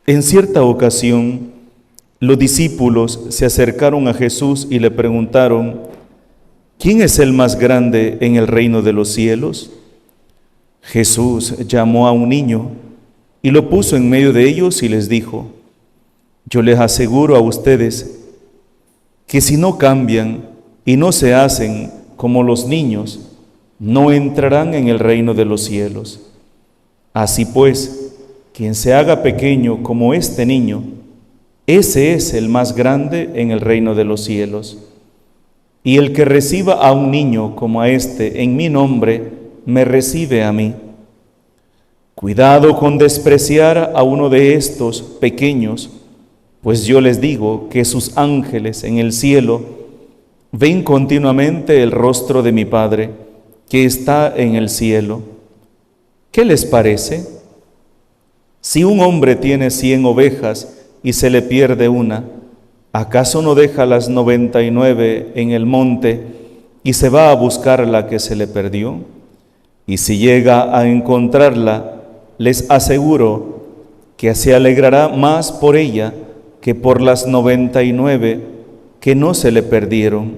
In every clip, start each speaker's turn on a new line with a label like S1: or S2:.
S1: En cierta ocasión, los discípulos se acercaron a Jesús y le preguntaron: ¿quién es el más grande en el reino de los cielos? Jesús llamó a un niño y lo puso en medio de ellos y les dijo: yo les aseguro a ustedes que si no cambian y no se hacen como los niños, no entrarán en el reino de los cielos. Así pues, quien se haga pequeño como este niño, ese es el más grande en el reino de los cielos. Y el que reciba a un niño como a este en mi nombre, me recibe a mí. Cuidado con despreciar a uno de estos pequeños, pues yo les digo que sus ángeles en el cielo ven continuamente el rostro de mi Padre, que está en el cielo. ¿Qué les parece? Si un hombre tiene 100 ovejas y se le pierde una, ¿acaso no deja las 99 en el monte y se va a buscar la que se le perdió? Y si llega a encontrarla, les aseguro que se alegrará más por ella que por las 99 que no se le perdieron.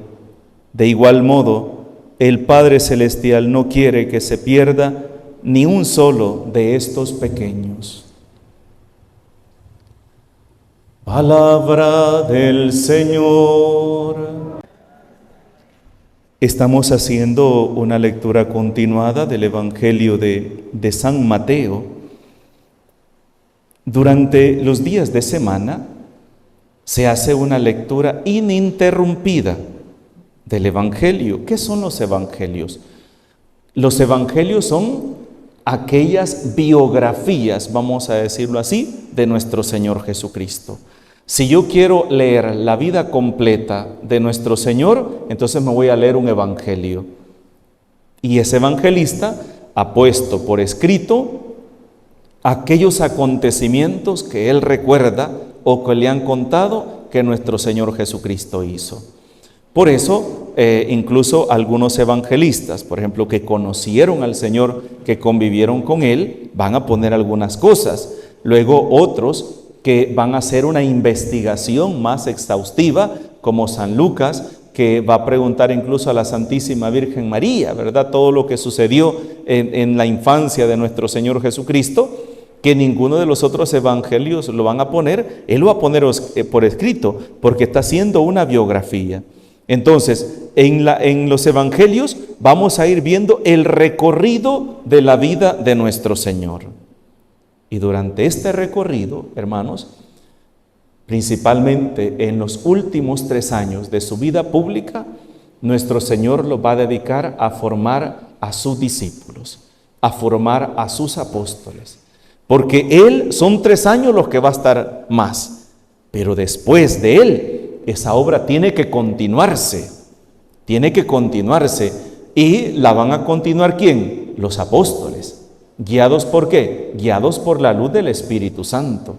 S1: De igual modo, el Padre Celestial no quiere que se pierda ni un solo de estos pequeños. Palabra del Señor. Estamos haciendo una lectura continuada del Evangelio de San Mateo. Durante los días de semana se hace una lectura ininterrumpida del Evangelio. ¿Qué son los Evangelios? Los Evangelios son aquellas biografías, vamos a decirlo así, de nuestro Señor Jesucristo. Si yo quiero leer la vida completa de nuestro Señor, entonces me voy a leer un evangelio. Y ese evangelista ha puesto por escrito aquellos acontecimientos que él recuerda o que le han contado que nuestro Señor Jesucristo hizo. Por eso, incluso algunos evangelistas, por ejemplo, que conocieron al Señor, que convivieron con Él, van a poner algunas cosas. Luego otros que van a hacer una investigación más exhaustiva, como San Lucas, que va a preguntar incluso a la Santísima Virgen María, ¿verdad? Todo lo que sucedió en la infancia de nuestro Señor Jesucristo, que ninguno de los otros evangelios lo van a poner. Él lo va a poner por escrito, porque está haciendo una biografía. Entonces, en los evangelios vamos a ir viendo el recorrido de la vida de nuestro Señor. Y durante este recorrido, hermanos, principalmente en los últimos 3 años de su vida pública, nuestro Señor lo va a dedicar a formar a sus discípulos, a formar a sus apóstoles. Porque Él, son 3 años los que va a estar más, pero después de Él, esa obra tiene que continuarse, y la van a continuar ¿quién? Los apóstoles. ¿Guiados por qué? Guiados por la luz del Espíritu Santo.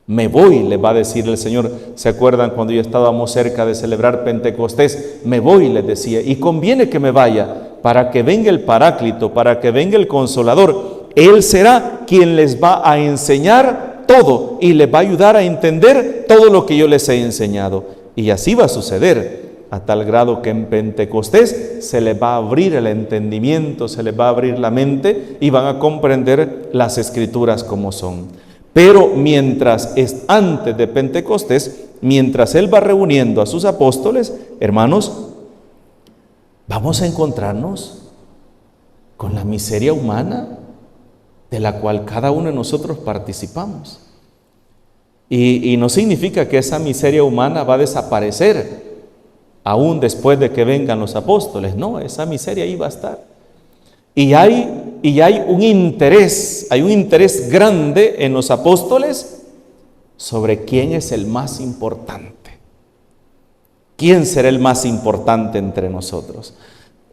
S1: Me voy, le va a decir el Señor. ¿Se acuerdan cuando ya estábamos cerca de celebrar Pentecostés? Me voy, les decía, y conviene que me vaya para que venga el Paráclito, para que venga el Consolador. Él será quien les va a enseñar todo y les va a ayudar a entender todo lo que yo les he enseñado. Y así va a suceder, a tal grado que en Pentecostés se les va a abrir el entendimiento, se les va a abrir la mente y van a comprender las Escrituras como son. Pero antes de Pentecostés, mientras Él va reuniendo a sus apóstoles, hermanos, vamos a encontrarnos con la miseria humana de la cual cada uno de nosotros participamos. Y no significa que esa miseria humana va a desaparecer aún después de que vengan los apóstoles. No, esa miseria ahí va a estar. Y hay un interés grande en los apóstoles sobre quién es el más importante. ¿Quién será el más importante entre nosotros?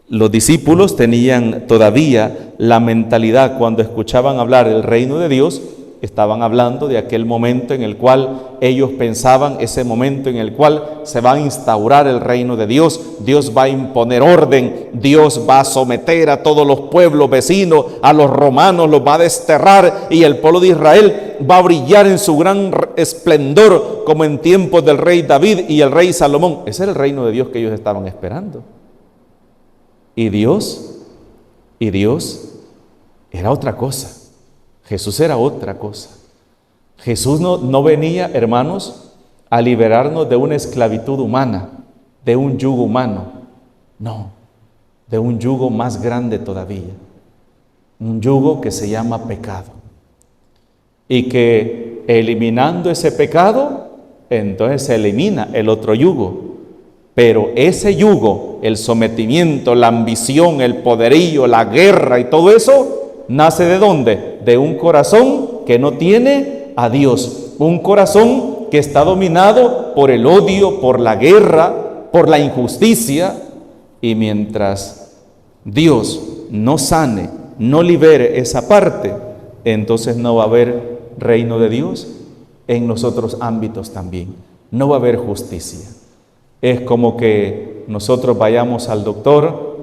S1: Los discípulos tenían todavía la mentalidad, cuando escuchaban hablar del reino de Dios, estaban hablando de aquel momento en el cual ellos pensaban, ese momento en el cual se va a instaurar el reino de Dios. Dios va a imponer orden, Dios va a someter a todos los pueblos vecinos, a los romanos los va a desterrar y el pueblo de Israel va a brillar en su gran esplendor como en tiempos del rey David y el rey Salomón. Ese era el reino de Dios que ellos estaban esperando. Y Dios era otra cosa. Jesús era otra cosa. Jesús no venía, hermanos, a liberarnos de una esclavitud humana, de un yugo humano. No, de un yugo más grande todavía. Un yugo que se llama pecado. Y que eliminando ese pecado, entonces se elimina el otro yugo. Pero ese yugo, el sometimiento, la ambición, el poderío, la guerra y todo eso, ¿nace de dónde? De un corazón que no tiene a Dios. Un corazón que está dominado por el odio, por la guerra, por la injusticia. Y mientras Dios no sane, no libere esa parte, entonces no va a haber reino de Dios en los otros ámbitos también. No va a haber justicia. Es como que nosotros vayamos al doctor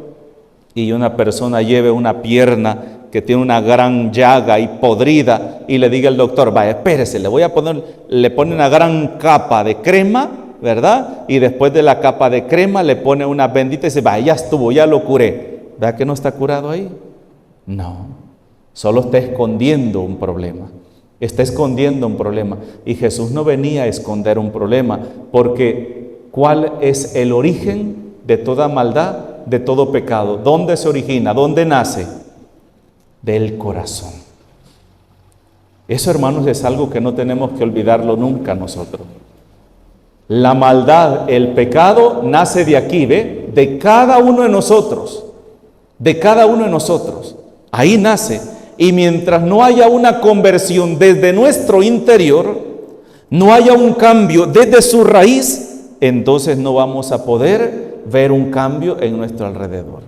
S1: y una persona lleve una pierna que tiene una gran llaga y podrida y le diga al doctor, vaya, espérese, le pone una gran capa de crema, ¿verdad? Y después de la capa de crema le pone una bendita y dice, vaya, ya estuvo, ya lo curé. ¿Verdad que no está curado ahí? No, solo está escondiendo un problema. Está escondiendo un problema. Y Jesús no venía a esconder un problema, porque ¿cuál es el origen de toda maldad, de todo pecado? ¿Dónde se origina? ¿Dónde nace? Del corazón. Eso, hermanos, es algo que no tenemos que olvidarlo nunca nosotros. La maldad, el pecado, nace de aquí, ¿ve? De cada uno de nosotros. De cada uno de nosotros. Ahí nace. Y mientras no haya una conversión desde nuestro interior, no haya un cambio desde su raíz, entonces no vamos a poder ver un cambio en nuestro alrededor.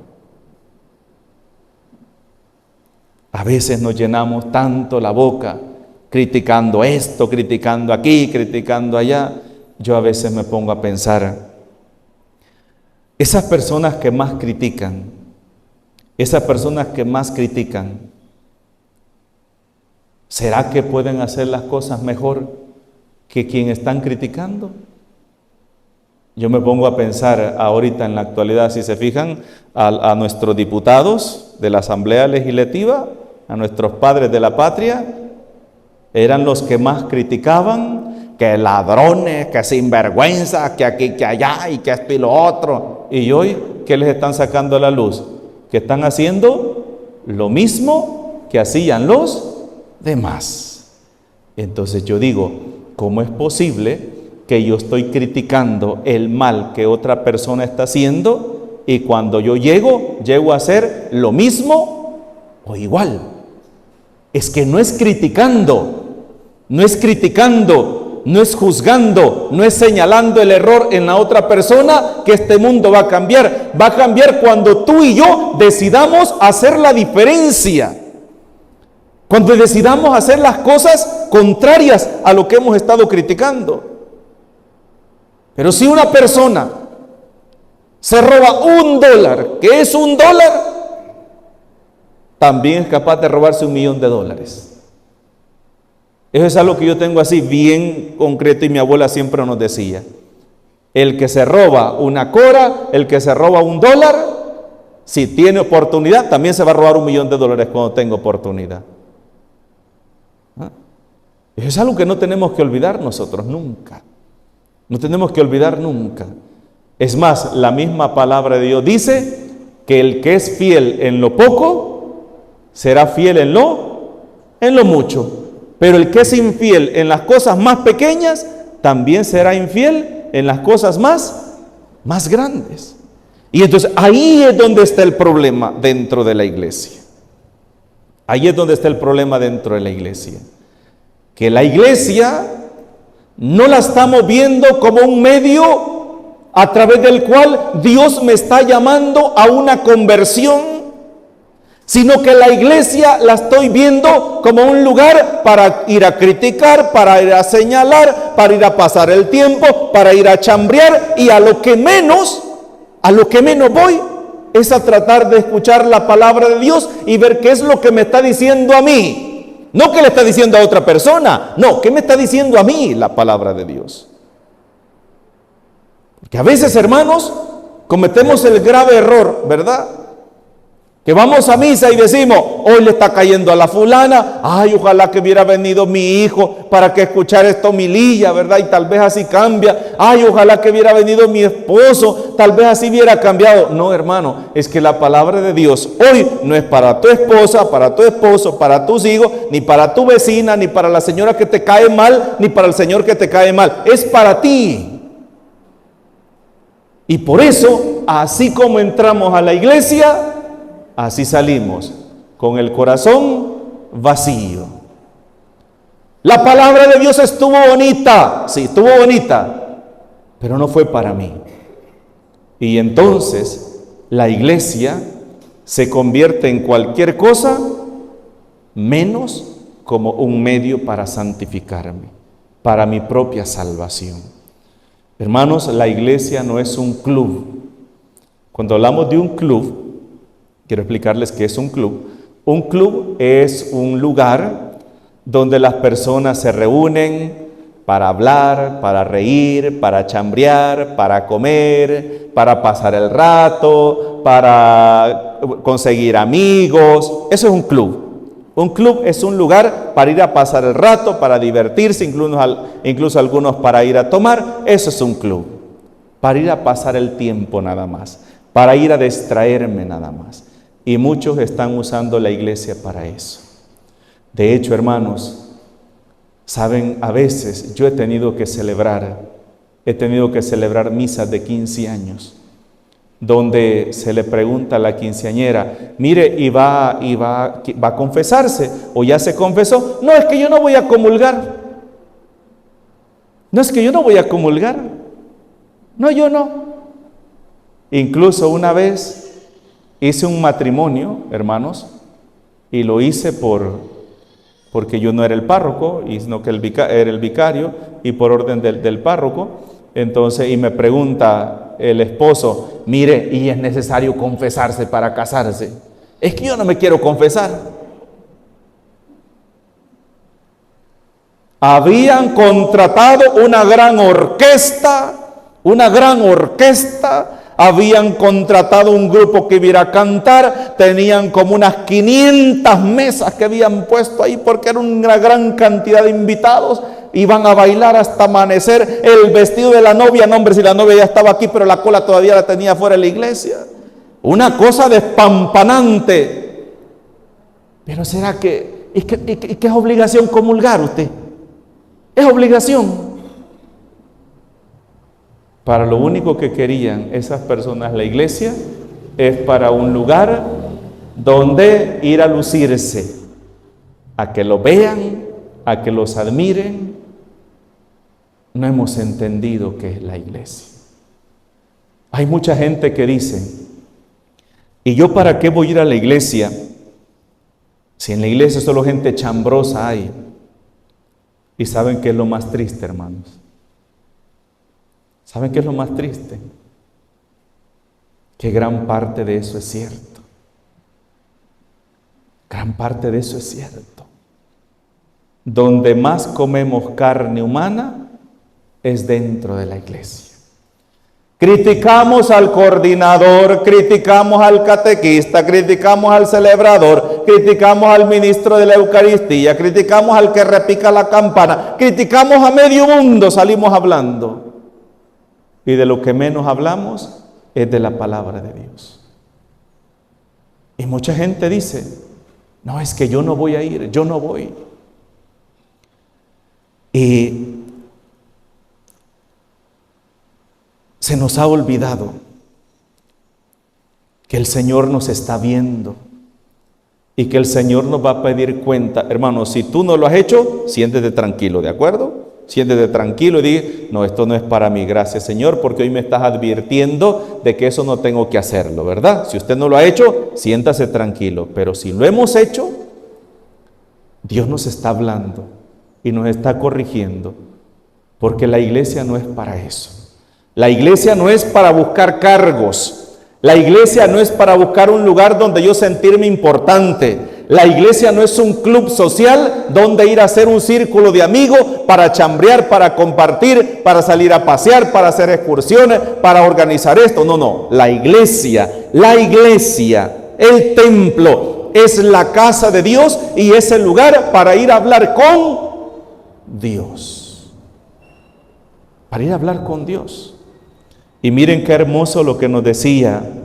S1: A veces nos llenamos tanto la boca criticando esto, criticando aquí, criticando allá. Yo a veces me pongo a pensar, esas personas que más critican, ¿será que pueden hacer las cosas mejor que quien están criticando? Yo me pongo a pensar ahorita en la actualidad, si se fijan, a nuestros diputados de la Asamblea Legislativa, a nuestros padres de la patria, eran los que más criticaban, que ladrones, que sinvergüenza, que aquí, que allá, y que esto y lo otro. Y hoy, ¿qué les están sacando a la luz? Que están haciendo lo mismo que hacían los demás. Entonces yo digo, ¿cómo es posible que yo estoy criticando el mal que otra persona está haciendo y cuando yo llego a hacer lo mismo o igual? Es que no es criticando, no es juzgando, no es señalando el error en la otra persona que este mundo va a cambiar. Va a cambiar cuando tú y yo decidamos hacer la diferencia. Cuando decidamos hacer las cosas contrarias a lo que hemos estado criticando. Pero si una persona se roba $1, que es $1, también es capaz de robarse $1.000.000. Eso es algo que yo tengo así bien concreto y mi abuela siempre nos decía. El que se roba una cora, el que se roba $1, si tiene oportunidad, también se va a robar $1.000.000 cuando tenga oportunidad. Eso es algo que no tenemos que olvidar nosotros nunca. No tenemos que olvidar nunca. Es más, la misma palabra de Dios dice que el que es fiel en lo poco, será fiel en lo mucho. Pero el que es infiel en las cosas más pequeñas, también será infiel en las cosas más grandes. Y entonces ahí es donde está el problema dentro de la iglesia. Ahí es donde está el problema dentro de la iglesia. Que la iglesia no la estamos viendo como un medio a través del cual Dios me está llamando a una conversión, sino que la iglesia la estoy viendo como un lugar para ir a criticar, para ir a señalar, para ir a pasar el tiempo, para ir a chambrear, y a lo que menos voy es a tratar de escuchar la palabra de Dios y ver qué es lo que me está diciendo a mí. No que le está diciendo a otra persona, no, qué me está diciendo a mí la palabra de Dios. Porque a veces, hermanos, cometemos el grave error, ¿verdad? Que vamos a misa y decimos, hoy le está cayendo a la fulana, ay, ojalá que hubiera venido mi hijo para que escuchara esta homilía, ¿verdad? Y tal vez así cambia. Ay, ojalá que hubiera venido mi esposo, tal vez así hubiera cambiado. No, hermano, es que la palabra de Dios hoy no es para tu esposa, para tu esposo, para tus hijos, ni para tu vecina, ni para la señora que te cae mal, ni para el señor que te cae mal. Es para ti. Y por eso, así como entramos a la iglesia, así salimos, con el corazón vacío. La palabra de Dios estuvo bonita, sí, estuvo bonita, pero no fue para mí. Y entonces la iglesia se convierte en cualquier cosa menos como un medio para santificarme, para mi propia salvación. Hermanos, la iglesia no es un club. Cuando hablamos de un club, quiero explicarles qué es un club. Un club es un lugar donde las personas se reúnen para hablar, para reír, para chambrear, para comer, para pasar el rato, para conseguir amigos. Eso es un club. Un club es un lugar para ir a pasar el rato, para divertirse, incluso algunos para ir a tomar. Eso es un club. Para ir a pasar el tiempo nada más, para ir a distraerme nada más. Y muchos están usando la iglesia para eso. De hecho, hermanos, saben, a veces yo he tenido que celebrar misas de 15 años, donde se le pregunta a la quinceañera, mire, ¿y va a confesarse? ¿O ya se confesó? No, es que yo no voy a comulgar. No, es que yo no voy a comulgar. No, yo no. Incluso una vez hice un matrimonio, hermanos, y lo hice porque yo no era el párroco, sino que era el vicario, y por orden del párroco. Entonces, y me pregunta el esposo, mire, ¿y es necesario confesarse para casarse? Es que yo no me quiero confesar. Habían contratado una gran orquesta, habían contratado un grupo que iba a cantar, tenían como unas 500 mesas que habían puesto ahí porque era una gran cantidad de invitados, iban a bailar hasta amanecer, el vestido de la novia, no hombre, si la novia ya estaba aquí, pero la cola todavía la tenía fuera de la iglesia, una cosa despampanante. Pero ¿será que es obligación comulgar usted? Es obligación. Para lo único que querían esas personas la iglesia es para un lugar donde ir a lucirse, a que lo vean, a que los admiren. No hemos entendido qué es la iglesia. Hay mucha gente que dice, ¿y yo para qué voy a ir a la iglesia? Si en la iglesia solo gente chambrosa hay. ¿Y saben qué es lo más triste, hermanos? ¿Saben qué es lo más triste? Que gran parte de eso es cierto. Gran parte de eso es cierto. Donde más comemos carne humana es dentro de la iglesia. Criticamos al coordinador, criticamos al catequista, criticamos al celebrador, criticamos al ministro de la Eucaristía, criticamos al que repica la campana, criticamos a medio mundo, salimos hablando. Y de lo que menos hablamos es de la palabra de Dios. Y mucha gente dice, no, es que yo no voy a ir, yo no voy. Y se nos ha olvidado que el Señor nos está viendo y que el Señor nos va a pedir cuenta. Hermano, si tú no lo has hecho, siéntete tranquilo, ¿de acuerdo? Siéntete tranquilo y diga, no, esto no es para mí, gracias Señor, porque hoy me estás advirtiendo de que eso no tengo que hacerlo, ¿verdad? Si usted no lo ha hecho, siéntase tranquilo, pero si lo hemos hecho, Dios nos está hablando y nos está corrigiendo, porque la iglesia no es para eso. La iglesia no es para buscar cargos, la iglesia no es para buscar un lugar donde yo sentirme importante. La iglesia no es un club social donde ir a hacer un círculo de amigos para chambrear, para compartir, para salir a pasear, para hacer excursiones, para organizar esto. No, no. La iglesia, el templo es la casa de Dios y es el lugar para ir a hablar con Dios. Para ir a hablar con Dios. Y miren qué hermoso lo que nos decía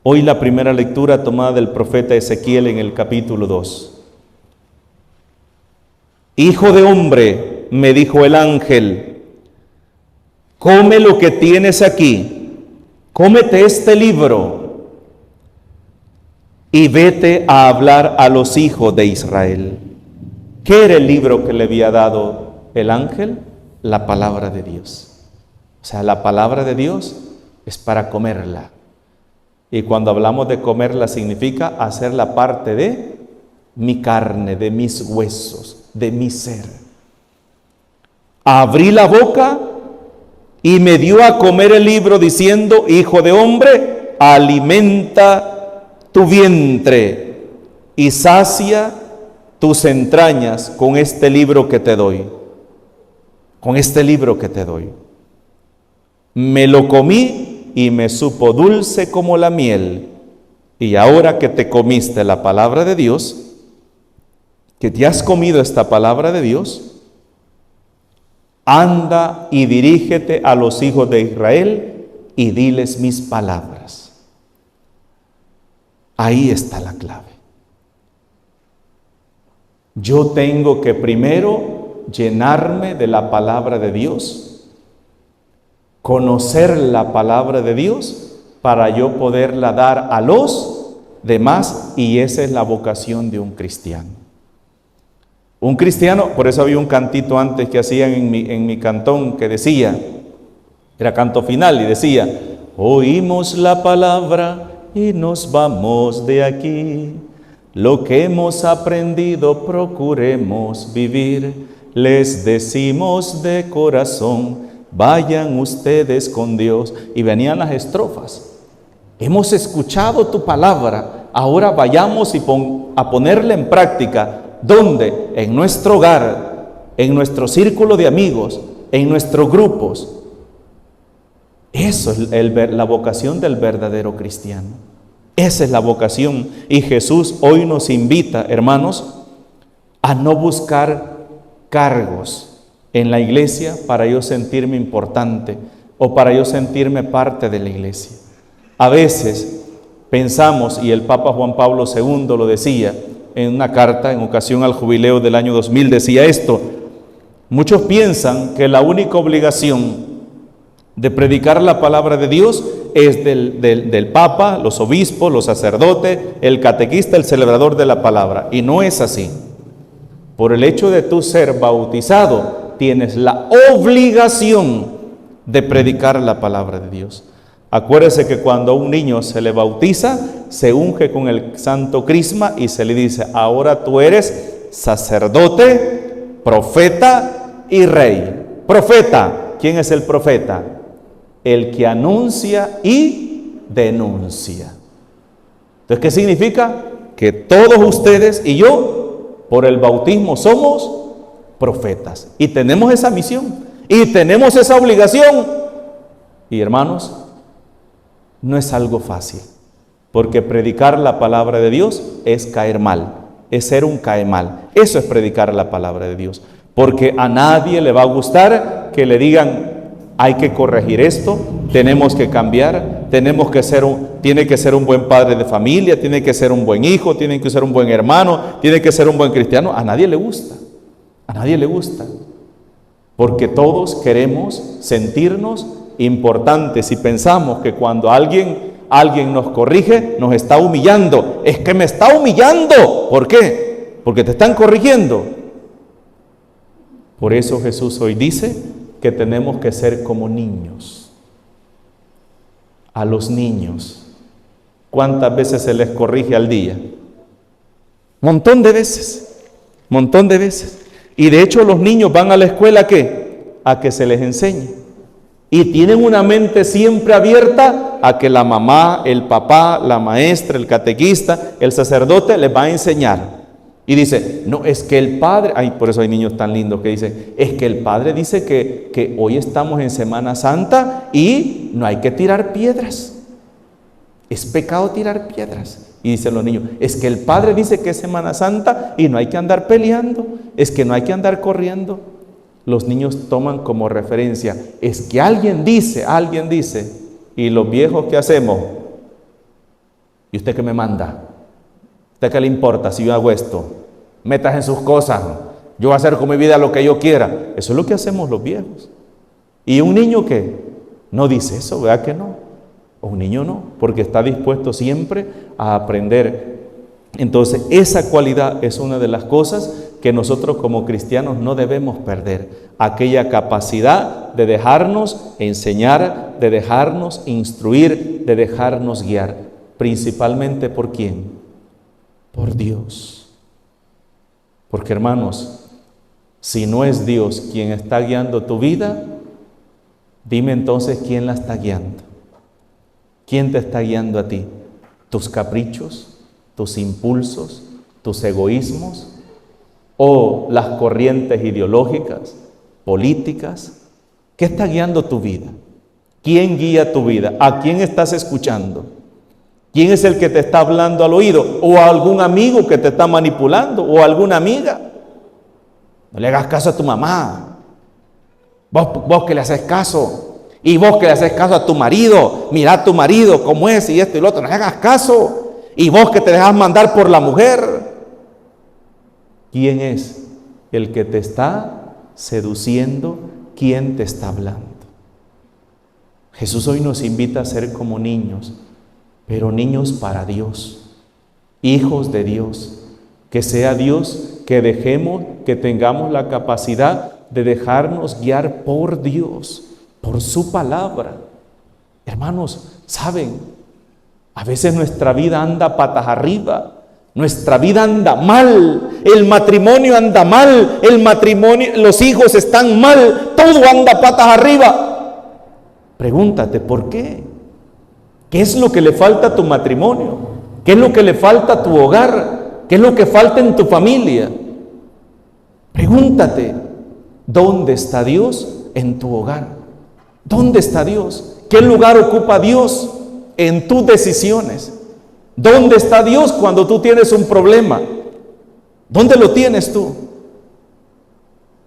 S1: hoy la primera lectura tomada del profeta Ezequiel en el capítulo 2. Hijo de hombre, me dijo el ángel, come lo que tienes aquí, cómete este libro y vete a hablar a los hijos de Israel. ¿Qué era el libro que le había dado el ángel? La palabra de Dios. O sea, la palabra de Dios es para comerla. Y cuando hablamos de comerla significa hacerla parte de mi carne, de mis huesos, de mi ser. Abrí la boca y me dio a comer el libro diciendo, hijo de hombre, alimenta tu vientre y sacia tus entrañas con este libro que te doy. Con este libro que te doy. Me lo comí y me supo dulce como la miel. Y ahora que te comiste la palabra de Dios, que te has comido esta palabra de Dios, anda y dirígete a los hijos de Israel y diles mis palabras. Ahí está la clave. Yo tengo que primero llenarme de la palabra de Dios, conocer la palabra de Dios para yo poderla dar a los demás, y esa es la vocación de un cristiano. Un cristiano, por eso había un cantito antes que hacían en mi cantón que decía, era canto final y decía, oímos la palabra y nos vamos de aquí, lo que hemos aprendido procuremos vivir, les decimos de corazón, vayan ustedes con Dios. Y venían las estrofas. Hemos escuchado tu palabra, ahora vayamos a ponerla en práctica. ¿Dónde? En nuestro hogar, en nuestro círculo de amigos, en nuestros grupos. Eso es la vocación del verdadero cristiano. Esa es la vocación. Y Jesús hoy nos invita, hermanos, a no buscar cargos en la iglesia para yo sentirme importante o para yo sentirme parte de la iglesia. A veces pensamos, y el Papa Juan Pablo II lo decía en una carta en ocasión al jubileo del año 2000, decía esto: muchos piensan que la única obligación de predicar la palabra de Dios es del Papa, los obispos, los sacerdotes, el catequista, el celebrador de la palabra. Y no es así. Por el hecho de tú ser bautizado, tienes la obligación de predicar la palabra de Dios. Acuérdese que cuando a un niño se le bautiza, se unge con el santo crisma y se le dice, ahora tú eres sacerdote, profeta y rey. Profeta, ¿quién es el profeta? El que anuncia y denuncia. Entonces, ¿qué significa? Que todos ustedes y yo, por el bautismo, somos profetas. Y tenemos esa misión. Y tenemos esa obligación. Y hermanos, no es algo fácil. Porque predicar la palabra de Dios es caer mal. Es ser un cae mal. Eso es predicar la palabra de Dios. Porque a nadie le va a gustar que le digan, hay que corregir esto, tenemos que cambiar, tiene que ser un buen padre de familia, tiene que ser un buen hijo, tiene que ser un buen hermano, tiene que ser un buen cristiano. A nadie le gusta, a nadie le gusta, porque todos queremos sentirnos importantes y pensamos que cuando alguien nos corrige, nos está humillando. Es que me está humillando. ¿Por qué? Porque te están corrigiendo. Por eso Jesús hoy dice que tenemos que ser como niños. A los niños, ¿cuántas veces se les corrige al día? Montón de veces, montón de veces. Y de hecho los niños van a la escuela ¿a qué? A que se les enseñe. Y tienen una mente siempre abierta a que la mamá, el papá, la maestra, el catequista, el sacerdote les va a enseñar. Y dice, no, es que el padre, ay, por eso hay niños tan lindos que dicen, es que el padre dice que hoy estamos en Semana Santa y no hay que tirar piedras. Es pecado tirar piedras. Y dicen los niños, es que el padre dice que es Semana Santa y no hay que andar peleando, es que no hay que andar corriendo. Los niños toman como referencia, es que alguien dice, y los viejos, ¿qué hacemos? ¿Y usted qué me manda? ¿Usted qué le importa si yo hago esto? Metas en sus cosas, yo voy a hacer con mi vida lo que yo quiera. Eso es lo que hacemos los viejos. ¿Y un niño qué? No dice eso, ¿verdad que no? O un niño no, porque está dispuesto siempre a aprender. Entonces, esa cualidad es una de las cosas que nosotros como cristianos no debemos perder. Aquella capacidad de dejarnos enseñar, de dejarnos instruir, de dejarnos guiar. Principalmente ¿por quién? Por Dios. Porque hermanos, si no es Dios quien está guiando tu vida, dime entonces quién la está guiando. ¿Quién te está guiando a ti? ¿Tus caprichos, tus impulsos, tus egoísmos o las corrientes ideológicas, políticas? ¿Qué está guiando tu vida? ¿Quién guía tu vida? ¿A quién estás escuchando? ¿Quién es el que te está hablando al oído? ¿O a algún amigo que te está manipulando? ¿O a alguna amiga? No le hagas caso a tu mamá. Vos que le haces caso. Y vos que le haces caso a tu marido, mira a tu marido cómo es y esto y lo otro, no le hagas caso. Y vos que te dejas mandar por la mujer. ¿Quién es el que te está seduciendo? ¿Quién te está hablando? Jesús hoy nos invita a ser como niños, pero niños para Dios, hijos de Dios. Que sea Dios, que dejemos, que tengamos la capacidad de dejarnos guiar por Dios, por su palabra. Hermanos, ¿saben? A veces nuestra vida anda patas arriba, nuestra vida anda mal, el matrimonio anda mal, los hijos están mal, todo anda patas arriba. Pregúntate, ¿por qué? ¿Qué es lo que le falta a tu matrimonio? ¿Qué es lo que le falta a tu hogar? ¿Qué es lo que falta en tu familia? Pregúntate, ¿dónde está Dios en tu hogar? ¿Dónde está Dios? ¿Qué lugar ocupa Dios en tus decisiones? ¿Dónde está Dios cuando tú tienes un problema? ¿Dónde lo tienes tú?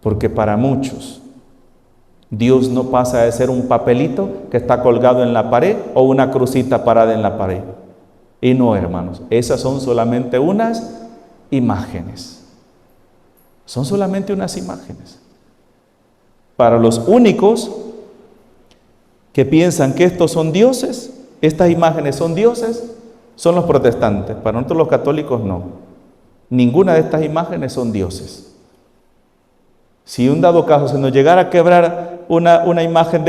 S1: Porque para muchos, Dios no pasa de ser un papelito que está colgado en la pared o una crucita parada en la pared. Y no, hermanos, esas son solamente unas imágenes. Son solamente unas imágenes. Para los únicos que piensan que estos son dioses, estas imágenes son dioses, son los protestantes. Para nosotros los católicos no. Ninguna de estas imágenes son dioses. Si un dado caso se nos llegara a quebrar la imagen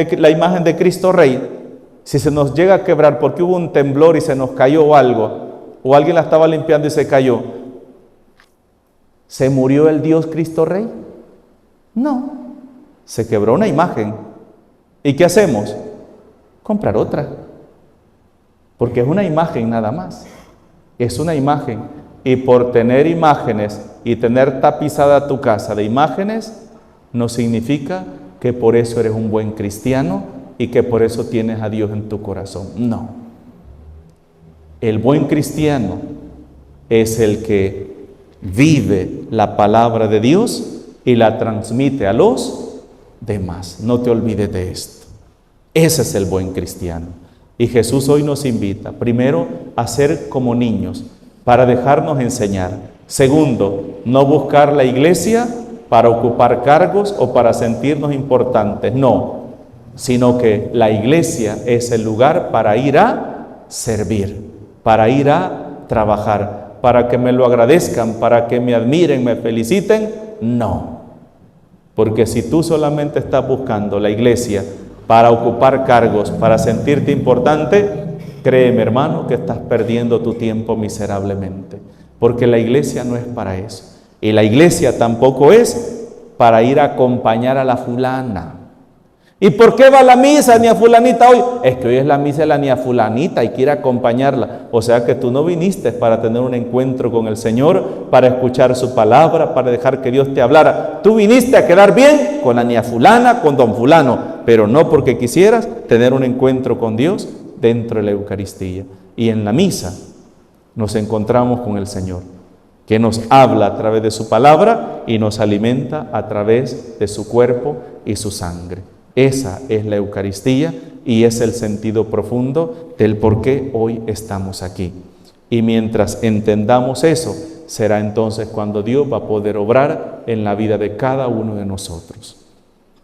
S1: de Cristo Rey, si se nos llega a quebrar porque hubo un temblor y se nos cayó o algo, o alguien la estaba limpiando y se cayó, ¿se murió el Dios Cristo Rey? No, se quebró una imagen. ¿Y qué hacemos? Comprar otra, porque es una imagen nada más, es una imagen, y por tener imágenes y tener tapizada tu casa de imágenes, no significa que por eso eres un buen cristiano y que por eso tienes a Dios en tu corazón. No, el buen cristiano es el que vive la palabra de Dios y la transmite a los demás. No te olvides de esto. Ese es el buen cristiano. Y Jesús hoy nos invita, primero, a ser como niños, para dejarnos enseñar. Segundo, no buscar la iglesia para ocupar cargos o para sentirnos importantes. No, sino que la iglesia es el lugar para ir a servir, para ir a trabajar, para que me lo agradezcan, para que me admiren, me feliciten. No, Porque si tú solamente estás buscando la iglesia para ocupar cargos, para sentirte importante, créeme, hermano, que estás perdiendo tu tiempo miserablemente. Porque la iglesia no es para eso. Y la iglesia tampoco es para ir a acompañar a la fulana. ¿Y por qué va a la misa ni a fulanita hoy? Es que hoy es la misa de la ni a fulanita y quiere acompañarla. O sea que tú no viniste para tener un encuentro con el Señor, para escuchar su palabra, para dejar que Dios te hablara. Tú viniste a quedar bien con la ni a fulana, con don fulano, pero no porque quisieras tener un encuentro con Dios dentro de la Eucaristía. Y en la misa nos encontramos con el Señor, que nos habla a través de su palabra y nos alimenta a través de su cuerpo y su sangre. Esa es la Eucaristía y es el sentido profundo del por qué hoy estamos aquí. Y mientras entendamos eso, será entonces cuando Dios va a poder obrar en la vida de cada uno de nosotros.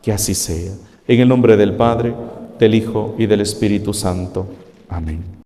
S1: Que así sea. En el nombre del Padre, del Hijo y del Espíritu Santo. Amén.